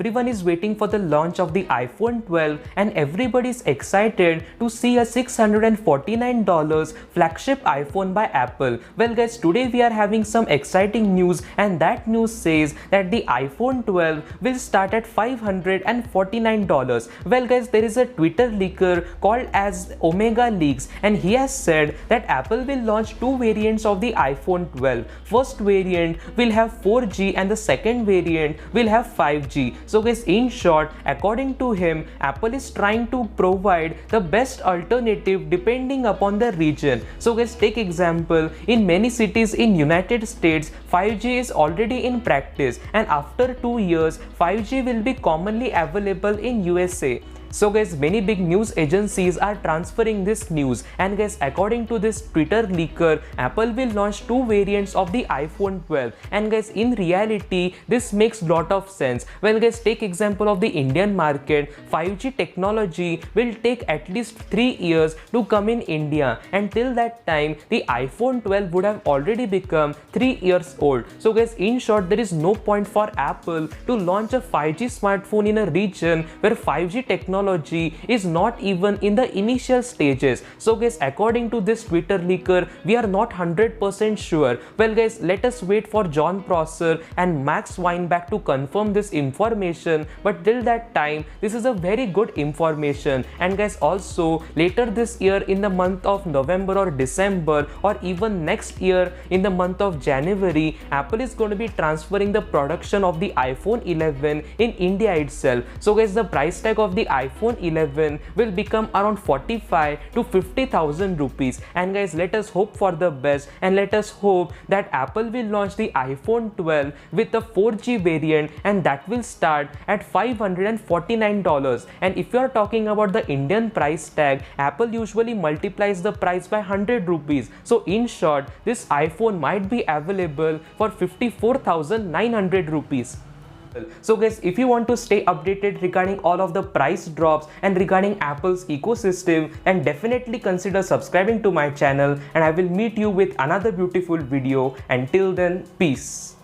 everyone is waiting for the launch of the iPhone 12 and everybody is excited to see a $649 flagship iPhone by Apple. Well guys, today we are having some exciting news, and that news says that the iPhone 12 will start at $549. Well guys, there is a Twitter leaker called as Omega Leaks, and he has said that Apple will launch two variants of the iPhone 12. First variant will have 4G and the second variant will have 5G. So guys, in short, according to him, Apple is trying to provide the best alternative depending upon the region. So guys, take example, in many cities in United States, 5G is already in practice, and after 2 years, 5G will be commonly available in USA. So guys, many big news agencies are transferring this news, and guys, according to this Twitter leaker, Apple will launch two variants of the iPhone 12. And guys, in reality, this makes lot of sense. Well guys, take example of the Indian market. 5G technology will take at least 3 years to come in India, and till that time the iPhone 12 would have already become 3 years old. So guys, in short, there is no point for Apple to launch a 5G smartphone in a region where 5G technology is not even in the initial stages. So guys, according to this Twitter leaker, we are not 100% sure. Well guys, let us wait for John Prosser and Max Weinbach to confirm this information, but till that time, this is a very good information. And guys, also later this year in the month of November or December, or even next year in the month of January, Apple is going to be transferring the production of the iPhone 11 in India itself. So guys, the price tag of the iPhone 11 will become around 45 to 50,000 rupees. And guys, let us hope for the best, and let us hope that Apple will launch the iPhone 12 with the 4G variant, and that will start at $549. And if you are talking about the Indian price tag, Apple usually multiplies the price by 100 rupees. So in short, this iPhone might be available for 54,900 rupees. So guys, if you want to stay updated regarding all of the price drops and regarding Apple's ecosystem, then definitely consider subscribing to my channel, and I will meet you with another beautiful video. Until then, peace.